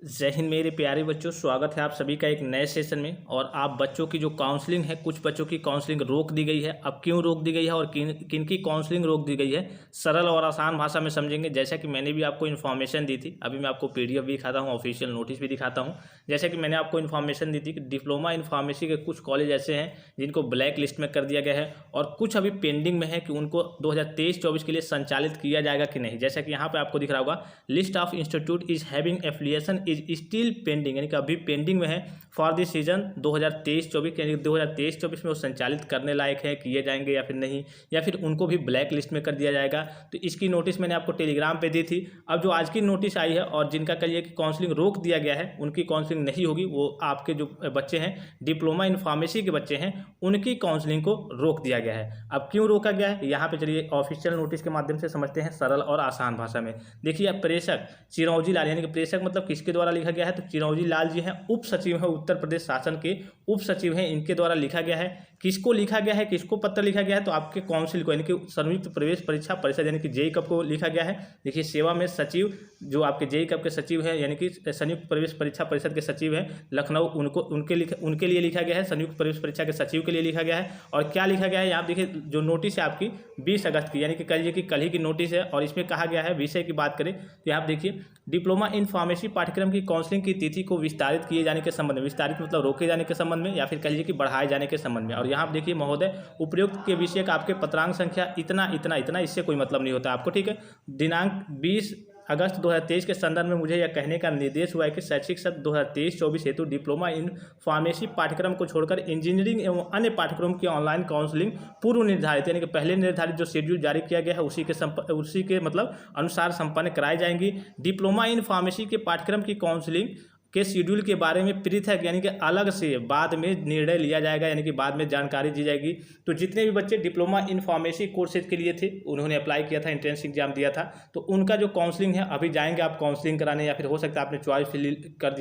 जय हिंद मेरे प्यारे बच्चों, स्वागत है आप सभी का एक नए सेशन में। और आप बच्चों की जो काउंसलिंग है, कुछ बच्चों की काउंसलिंग रोक दी गई है। अब क्यों रोक दी गई है और किन की काउंसलिंग रोक दी गई है, सरल और आसान भाषा में समझेंगे। जैसा कि मैंने भी आपको इन्फॉर्मेशन दी थी, अभी मैं आपको पीडीएफ भी दिखाता हूँ, ऑफिशियल नोटिस भी दिखाता हूँ। जैसे कि मैंने आपको इन्फॉर्मेशन दी थी कि डिप्लोमा इन फार्मेसी के कुछ कॉलेज ऐसे हैं जिनको ब्लैक लिस्ट में कर दिया गया है और कुछ अभी पेंडिंग में है कि उनको 2023-24 के लिए संचालित किया जाएगा कि नहीं। जैसा कि यहाँ पे आपको दिख रहा होगा, list of institute is having affiliation is still pending, यानी कि अभी पेंडिंग में है फॉर दिस सीजन 2023-24, यानी 2023-24 में वो संचालित करने लायक है, किए जाएंगे या फिर नहीं, या फिर उनको भी ब्लैक लिस्ट में कर दिया जाएगा। तो इसकी नोटिस मैंने आपको टेलीग्राम पे दी थी। अब जो आज की नोटिस आई है और जिनका कहिए कि काउंसलिंग रोक दिया गया है, उनकी काउंसलिंग नहीं होगी। वो आपके जो बच्चे हैं, डिप्लोमा इन फार्मेसी के बच्चे हैं, उनकी काउंसलिंग को रोक दिया गया है। अब क्यों रोका गया है, यहाँ पे चलिए ऑफिशियल नोटिस के माध्यम से समझते हैं सरल और आसान भाषा में। देखिए, प्रेषक चिरौंजी लाल, यानी कि प्रेषक मतलब किसके द्वारा लिखा गया है, तो चिरौंजी लाल जी हैं, उप सचिव हैं, उत्तर प्रदेश शासन के उप सचिव हैं, इनके द्वारा लिखा गया है। किसको लिखा गया है, किसको पत्र लिखा गया है, तो आपके काउंसिल को, यानी कि संयुक्त प्रवेश परीक्षा परिषद, यानी कि जेई कप को लिखा गया है। देखिए, सेवा में सचिव जो आपके जेई कप के सचिव हैं, यानी कि संयुक्त प्रवेश परीक्षा परिषद के सचिव हैं लखनऊ, उनके लिए लिखा गया है। संयुक्त प्रवेश परीक्षा के सचिव के लिए लिखा गया है। और क्या लिखा गया है, यहाँ देखिए, जो नोटिस है आपकी 20 अगस्त की, यानी कि कल ही की नोटिस है। और इसमें कहा गया है, विषय की बात करें तो यहाँ देखिए, डिप्लोमा इन फार्मेसी पाठ्यक्रम की काउंसलिंग की तिथि को विस्तारित किए जाने के संबंध में, विस्तारित मतलब रोके जाने के संबंध में, या फिर कहिए कि बढ़ाए जाने के संबंध में। और यहाँ आप देखिए महोदय, उपयुक्त के विषय का आपके पत्रांक संख्या इतना इतना इतना, इससे कोई मतलब नहीं होता आपको, ठीक है। दिनांक 20 अगस्त 2023 के संदर्भ में मुझे यह कहने का निर्देश हुआ है कि शैक्षिक सत्र 2023-24 हेतु डिप्लोमा इन फार्मेसी पाठ्यक्रम को छोड़कर इंजीनियरिंग एवं अन्य पाठ्यक्रम की ऑनलाइन काउंसलिंग पूर्व निर्धारित, यानी कि पहले निर्धारित जो शेड्यूल जारी किया गया है उसी के मतलब अनुसार संपन्न कराई जाएंगी। डिप्लोमा इन फार्मेसी के पाठ्यक्रम की काउंसलिंग के शेड्यूल के बारे में पृथक, यानी कि अलग से बाद में निर्णय लिया जाएगा, यानी कि बाद में जानकारी दी जाएगी। तो जितने भी बच्चे डिप्लोमा इन फार्मेसी कोर्सेज के लिए थे, उन्होंने अप्लाई किया था, एंट्रेंस एग्जाम दिया था, तो उनका जो काउंसलिंग है, अभी जाएंगे आप काउंसलिंग कराने, या फिर हो सकता है आपने चॉइस फिल कर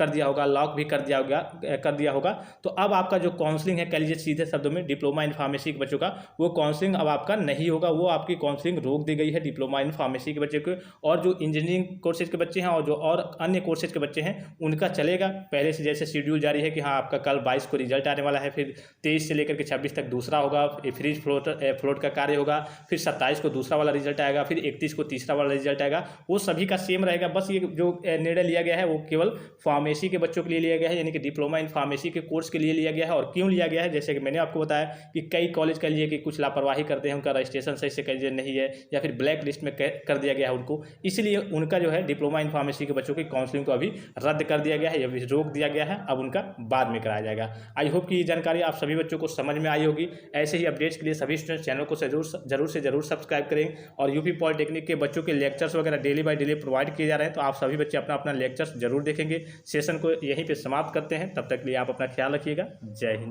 दिया होगा, लॉक भी कर दिया होगा। तो अब आपका जो काउंसलिंग है, कह लीजिए सीधे शब्दों में, डिप्लोमा इन फार्मेसी के बच्चों का वो काउंसलिंग अब आपका नहीं होगा, वो आपकी काउंसलिंग रोक दी गई है डिप्लोमा इन फार्मेसी के बच्चे को। और जो इंजीनियरिंग कोर्सेज के बच्चे हैं और अन्य कोर्सेज के बच्चे हैं, उनका चलेगा पहले से जैसे शेड्यूल जारी है कि हाँ, आपका कल 22 को रिजल्ट आने वाला है, फिर 23 से लेकर के 26 तक दूसरा होगा, फ्रीज फ्लोट का कार्य होगा, फिर 27 को दूसरा वाला रिजल्ट आएगा, फिर 31 को तीसरा वाला रिजल्ट आएगा। वो सभी का सेम रहेगा। बस ये जो निर्णय लिया गया है वो केवल फार्मेसी के बच्चों के लिए लिया गया है, यानी कि डिप्लोमा इन फार्मेसी के कोर्स के लिए लिया गया है। और क्यों लिया गया है, जैसे कि मैंने आपको बताया कि कई कॉलेज कह लीजिए कि कुछ लापरवाही करते हैं, उनका रजिस्ट्रेशन सही से कह लीजिए नहीं है, या फिर ब्लैक लिस्ट में कर दिया गया है उनको, इसलिए उनका जो है डिप्लोमा इन फार्मेसी के बच्चों की काउंसलिंग को अभी रद्द कर दिया गया है, या फिर रोक दिया गया है। अब उनका बाद में कराया जाएगा। आई होप कि ये जानकारी आप सभी बच्चों को समझ में आई होगी। ऐसे ही अपडेट्स के लिए सभी स्टूडेंट्स चैनल को जरूर सब्सक्राइब करें। और यूपी पॉलिटेक्निक के बच्चों के लेक्चर्स वगैरह डेली बाय डेली प्रोवाइड किए जा रहे हैं, तो आप सभी बच्चे अपना अपना लेक्चर्स जरूर देखेंगे। सेशन को यहीं पर समाप्त करते हैं, तब तक के लिए आप अपना ख्याल रखिएगा। जय हिंद।